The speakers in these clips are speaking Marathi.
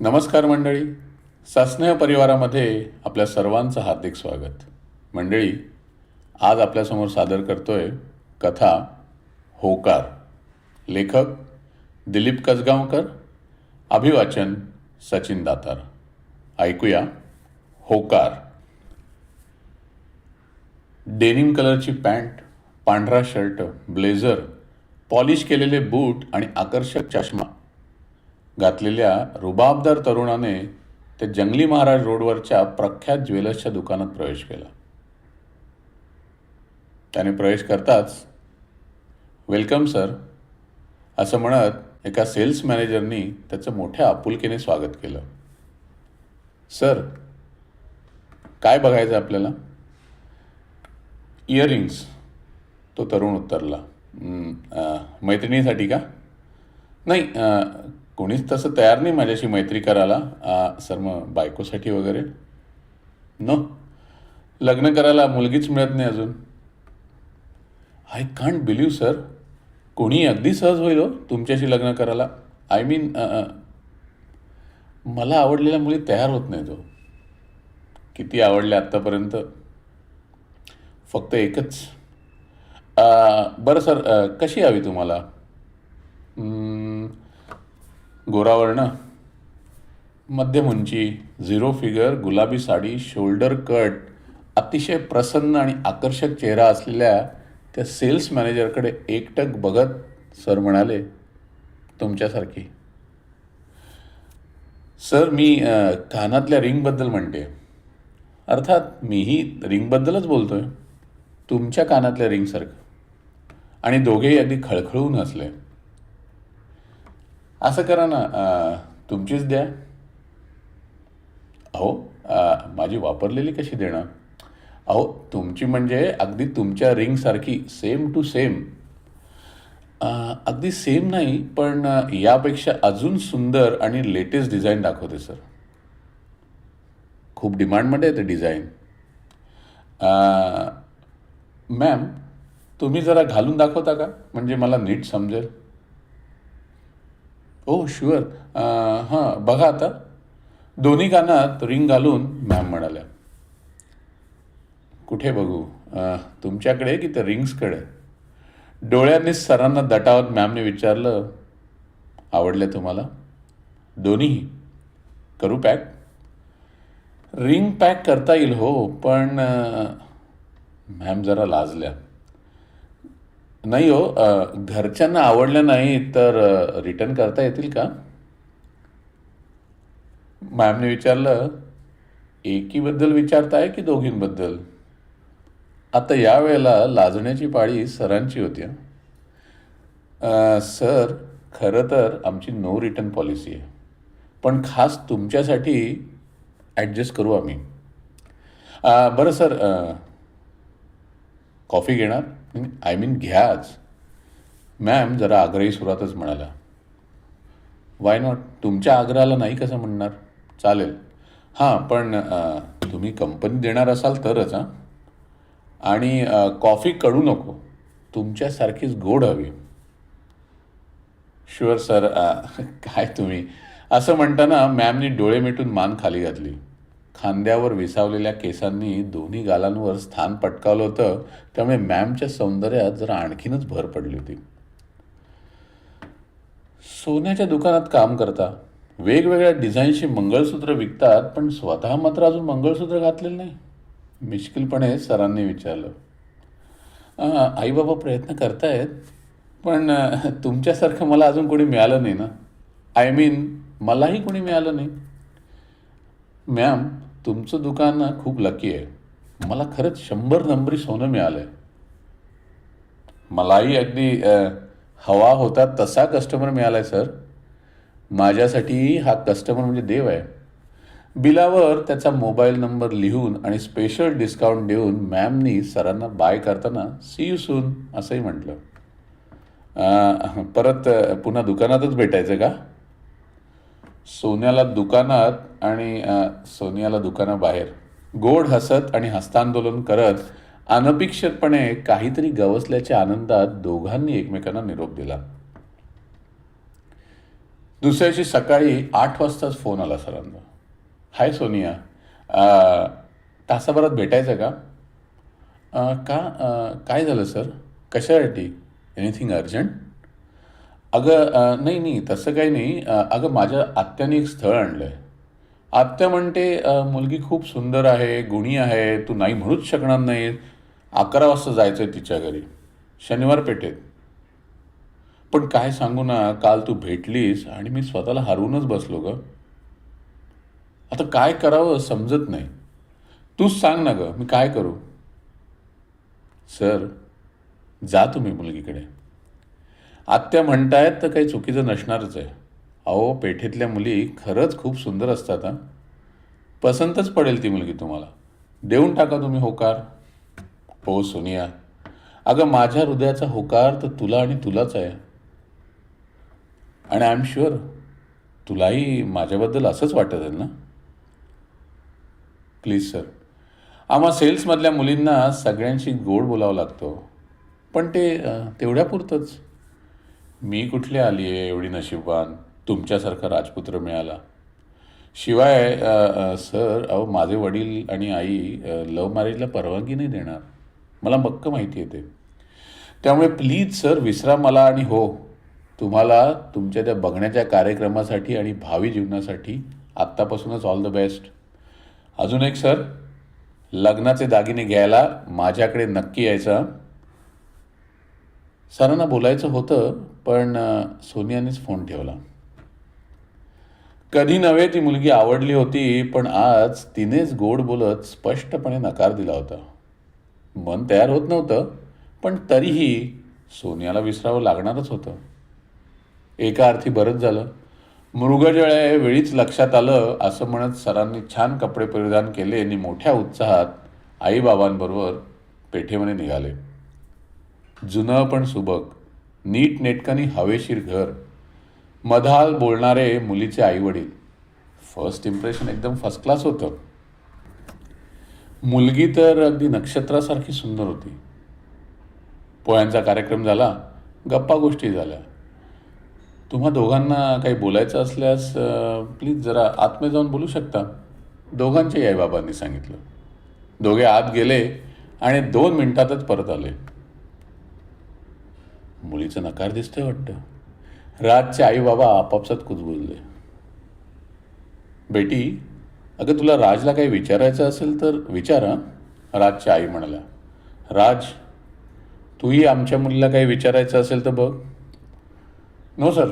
नमस्कार मंडळी. सस्नेह परिवारामध्ये आपल्या सर्वांचं हार्दिक स्वागत. मंडळी, आज आपल्यासमोर सादर करतोय कथा होकार. लेखक दिलीप कसगावकर, अभिवाचन सचिन दातार. ऐकूया होकार. डेनिम कलरची पॅन्ट, पांढरा शर्ट, ब्लेझर, पॉलिश केलेले बूट आणि आकर्षक चष्मा घातलेल्या रुबाबदार तरुणाने ते जंगली महाराज रोडवरच्या प्रख्यात ज्वेलर्सच्या दुकानात प्रवेश केला. त्याने प्रवेश करताच वेलकम सर असं म्हणत एका सेल्स मॅनेजरनी त्याचं मोठ्या आपुलकीने स्वागत केलं. सर, काय बघायचं आपल्याला? इयरिंग्स, तो तरुण उत्तरला. मैत्रिणीसाठी का? नाही, कोणीच तसं तयार नाही माझ्याशी मैत्री करायला. सर, मग बायकोसाठी वगैरे? नो, लग्न करायला मुलगीच मिळत नाही अजून. आय कांट बिलीव्ह सर, कोणी अगदी सहज होईल हो तुमच्याशी लग्न करायला. आय मीन, मला आवडलेल्या मुली तयार होत नाही. तो किती आवडल्या आत्तापर्यंत? फक्त एकच. बरं सर, कशी हवी तुम्हाला? गोरावर्ण, मध्यम उंची, 0 फिगर, गुलाबी साडी, शोल्डर कट. अतिशय प्रसन्न आणि आकर्षक चेहरा असलेल्या त्या सेल्स मॅनेजरकडे एकटक बघत सर म्हणाले, तुमच्यासारखी. सर, मी कानातल्या रिंगबद्दल म्हणते. अर्थात मीही रिंगबद्दलच बोलतोय, तुमच्या कानातल्या रिंगसारखं. आणि दोघेही अगदी खळखळून हसले. असं करा ना, तुमचीच द्या. अहो, माझी वापरलेली कशी देणार? अहो, तुमची म्हणजे अगदी तुमच्या रिंगसारखी, सेम टू सेम. अगदी सेम नाही, पण यापेक्षा अजून सुंदर आणि लेटेस्ट डिझाईन दाखवते सर. खूप डिमांडमध्ये आहे ते डिझाईन. मॅम, तुम्ही जरा घालून दाखवता का? म्हणजे मला नीट समजेल. ओ शुअर. हां, बघा आता. दोन्ही कानात रिंग घालून मॅम म्हणाल्या. कुठे बघू, तुमच्याकडे की त्या रिंग्सकडे? डोळ्यांनी सरांना दटावत मॅमने विचारलं, आवडले तुम्हाला? दोन्हीही. करू पॅक? रिंग पॅक करता येईल हो, पण मॅम जरा लाजल्या. नाही हो, घरच्यांना आवडल्या नाही तर रिटर्न करता येतील का? मॅमने विचारलं. एकीबद्दल विचारताय की दोघींबद्दल? आता यावेळेला लाजण्याची पाळी सरांची होती. सर, खरं तर आमची नो रिटर्न पॉलिसी आहे, पण खास तुमच्यासाठी ॲडजस्ट करू आम्ही. बरं सर, कॉफी घेणार? आय मीन घ्याच. मॅम जरा आग्रही सुरातच म्हणाल्या. Why not? तुमच्या आग्रहाला नाही कसं म्हणणार? चालेल. हां, पण तुम्ही कंपनी देणार असाल तरच. हां, आणि कॉफी कडू नको, तुमच्यासारखीच गोड हवी. Sure sir. काय तुम्ही? असं म्हणताना मॅमनी डोळे मिटून मान खाली घातली. खांद्यावर विसावलेल्या केसांनी दोन्ही गालांवर स्थान पटकावलं होतं, त्यामुळे मॅमच्या सौंदर्यात जरा आणखीनच भर पडली होती. सोन्याच्या दुकानात काम करता, वेगवेगळ्या डिझाईनची मंगळसूत्र विकतात, पण स्वतः मात्र अजून मंगळसूत्र घातलेलं नाही? मिश्किलपणे सरांनी विचारलं. आई बाबा प्रयत्न करतायत, पण तुमच्यासारखं मला अजून कोणी मिळालं नाही ना. आय मीन, मलाही कोणी मिळालं नाही. मॅम, तुमचं दुकान खूप लकी आहे. मला खरंच 100 नंबरी सोनं मिळालं आहे. मलाही अगदी हवा होता तसा कस्टमर मिळाला आहे सर. माझ्यासाठी हा कस्टमर म्हणजे देव आहे. बिलावर त्याचा मोबाईल नंबर लिहून आणि स्पेशल डिस्काउंट देऊन मॅमनी सरांना बाय करताना सी यू सून असंही म्हटलं. परत पुन्हा दुकानातच भेटायचं का? सोन्याला दुकानात आणि सोनियाला दुकानाबाहेर. गोड हसत आणि हस्तांदोलन करत अनपेक्षितपणे काहीतरी गवसल्याच्या आनंदात दोघांनी एकमेकांना निरोप दिला. दुसऱ्या दिवशी सकाळी 8 वाजताच फोन आला सरांचा. हाय सोनिया, तासाभरात भेटायचं का? काय झालं सर? कशासाठी? Anything urgent? अगं नाही नाही तसं काही नाही. अगं माझ्या आत्याने एक स्थळ आणलं आहे. आत्या म्हणते मुलगी खूप सुंदर आहे, गुणी आहे, तू नाही म्हणूच शकणार नाही. 11 वाजता जायचं आहे तिच्या घरी, शनिवार पेठेत. पण काय सांगू ना, काल तू भेटलीस आणि मी स्वतःला हरवूनच बसलो ग. आता काय करावं समजत नाही. तूच सांग ना ग, मी काय करू? सर, जा तुम्ही मुलगीकडे. आत्या म्हणतायत तर काही चुकीचं नसणारच आहे. अहो, पेठेतल्या मुली खरंच खूप सुंदर असतात हां. पसंतच पडेल ती मुलगी तुम्हाला. देऊन टाका तुम्ही होकार. हो सोनिया, अगं माझ्या हृदयाचा होकार तर तुला आणि तुलाच आहे. आणि आय एम शुअर तुलाही माझ्याबद्दल असंच वाटत असेल ना. प्लीज सर, आम्हा सेल्समधल्या मुलींना सगळ्यांशी गोड बोलावं लागतं. पण ते तेवढ्यापुरतंच. मी कुठली आली आहे एवढी नशीबवान, तुमच्यासारखा राजपुत्र मिळाला. शिवाय सर, अहो माझे वडील आणि आई लव्ह मॅरेजला परवानगी नाही देणार. मला पक्क माहिती आहे ते. त्यामुळे प्लीज सर विसरा मला. आणि हो, तुम्हाला तुमच्या त्या बघण्याच्या कार्यक्रमासाठी आणि भावी जीवनासाठी आत्तापासूनच ऑल द बेस्ट. अजून एक सर, लग्नाचे दागिने घ्यायला माझ्याकडे नक्की यायचा. सरांना बोलायचं होतं पण सोनियानेच फोन ठेवला. कधी नव्हे ती मुलगी आवडली होती, पण आज तिनेच गोड बोलत स्पष्टपणे नकार दिला होता. मन तयार होत नव्हतं, पण तरीही सोनियाला विसरावं लागणारच होतं. एका अर्थी बरंच झालं. मृगजळ वेळीच लक्षात आलं असं म्हणत सरांनी छान कपडे परिधान केले आणि मोठ्या उत्साहात आईबाबांबरोबर पेठेमध्ये निघाले. जुनं पण सुबक, नीट नेटकनी हवेशीर घर, मधाल बोलणारे मुलीचे आईवडील. फर्स्ट इम्प्रेशन एकदम फर्स्ट क्लास होतं. मुलगी तर अगदी नक्षत्रासारखी सुंदर होती. पोळ्यांचा कार्यक्रम झाला, गप्पा गोष्टी झाल्या. तुम्हा दोघांना काही बोलायचं असल्यास प्लीज जरा आतमध्ये जाऊन बोलू शकता, दोघांच्याही आईबाबांनी सांगितलं. दोघे आत गेले आणि 2 मिनिटातच परत आले. मुलीचं नकार दिसतंय वाटतं. राजचे आई बाबा आपापसात कुजबुजले. बेटी, अगं तुला राजला काही विचारायचं असेल तर विचार हां, राजच्या आई म्हणाल्या. राज, तूही आमच्या मुलीला काही विचारायचं असेल तर बघ. नो सर,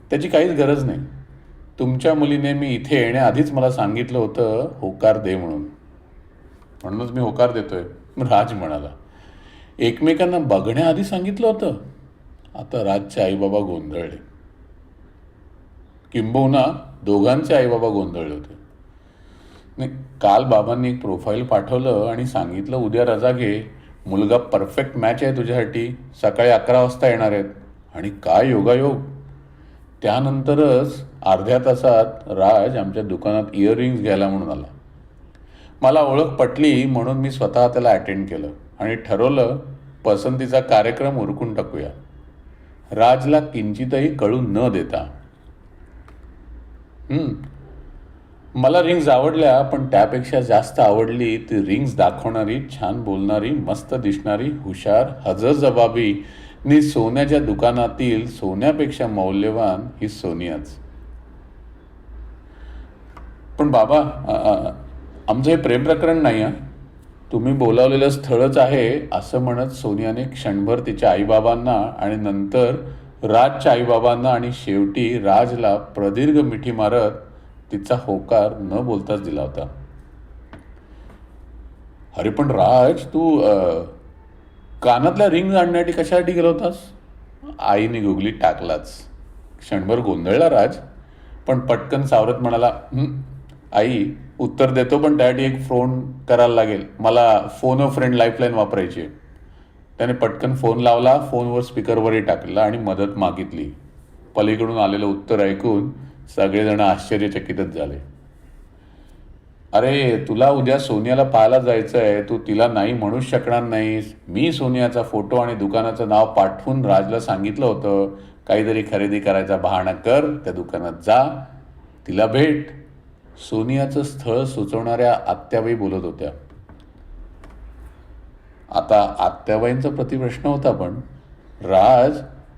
त्याची काहीच गरज नाही. तुमच्या मुलीने मी इथे येण्याआधीच मला सांगितलं होतं होकार दे म्हणून, म्हणूनच मी होकार देतोय, राज म्हणाला. एकमेकांना बघण्याआधी सांगितलं होतं? आता राजचे आईबाबा गोंधळले. किंबहुना दोघांचे आईबाबा गोंधळले होते. नाही, काल बाबांनी एक प्रोफाईल पाठवलं आणि सांगितलं उद्या रजा घे, मुलगा परफेक्ट मॅच आहे तुझ्यासाठी, सकाळी 11 वाजता येणार आहेत. आणि काय योगायोग, त्यानंतरच अर्ध्या तासात राज आमच्या दुकानात इयरिंग्स घ्यायला म्हणून आला. मला ओळख पटली म्हणून मी स्वतः त्याला अटेंड केलं आणि ठरवलं पसंतीचा कार्यक्रम उरकून टाकूया, राजला किंचितही कळू न देता. मला रिंग्स आवडल्या, पण त्यापेक्षा जास्त आवडली ती रिंग्स दाखवणारी, छान बोलणारी, मस्त दिसणारी, हुशार, हजरजबाबी नि सोन्याच्या दुकानातील सोन्यापेक्षा मौल्यवान ही सोनियाच. पण बाबा, आमचं हे प्रेम प्रकरण नाही हां, तुम्ही बोलावलेलं स्थळच आहे असं म्हणत सोनियाने क्षणभर तिच्या आईबाबांना आणि नंतर राजच्या आईबाबांना आणि शेवटी राजला प्रदीर्घ मिठी मारत तिचा होकार न बोलताच दिला होता. अरे पण राज, तू कानातल्या रिंग आणण्यासाठी कशासाठी गेला होतास? आईने गुगलीत टाकलाच. क्षणभर गोंधळला राज, पण पटकन सावरत म्हणाला, आई उत्तर देतो, पण त्यासाठी एक फोन करायला लागेल मला. फोन अ फ्रेंड लाईफलाईन वापरायची आहे. त्याने पटकन फोन लावला, फोनवर स्पीकरवरही टाकला आणि मदत मागितली. पलीकडून आलेलं उत्तर ऐकून सगळेजण आश्चर्यचकितच झाले. अरे तुला उद्या सोनियाला पाहायला जायचं आहे, तू तिला नाही म्हणूच शकणार नाहीस. मी सोनियाचा फोटो आणि दुकानाचं नाव पाठवून राजला सांगितलं होतं, काहीतरी खरेदी करायचा बहाणा कर, त्या दुकानात जा, तिला भेट. सोनियाचं स्थळ सुचवणाऱ्या आत्याबाई बोलत होत्या. आता आत्याबाईंचा प्रतिप्रश्न होता,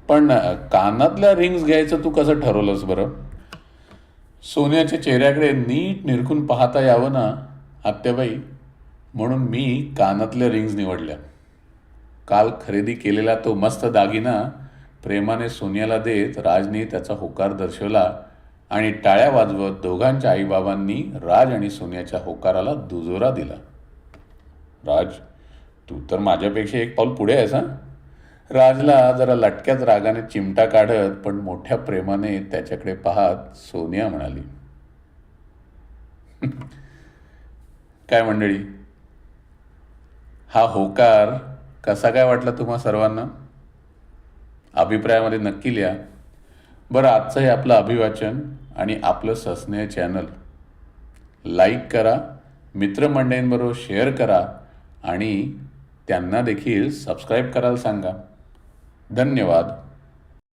पण कानातल्या रिंग्स घ्यायचं तू कसं ठरवलंस बरं? सोनियाच्या चेहऱ्याकडे नीट निरखून पाहता यावं ना आत्याबाई, म्हणून मी कानातल्या रिंग्स निवडल्या. काल खरेदी केलेला तो मस्त दागिना प्रेमाने सोनियाला देत राजने त्याचा होकार दर्शवला आणि टाळ्या वाजवत दोघांच्या आईबाबांनी राज आणि सोनियाच्या होकाराला दुजोरा दिला. राज, तू तर माझ्यापेक्षा एक पाऊल पुढे आहेस हां. राजला जरा लटक्यात रागाने चिमटा काढत पण मोठ्या प्रेमाने त्याच्याकडे पाहत सोनिया म्हणाली. काय मंडळी, हा होकार कसा काय वाटला तुम्हा सर्वांना? अभिप्रायामध्ये नक्की लिहा. बरं, आजचं हे आपलं अभिवाचन आणि आपलं सस्नेह चॅनल लाईक करा, मित्रमंडळींबरोबर शेअर करा आणि त्यांना देखील सबस्क्राईब करायला सांगा. धन्यवाद.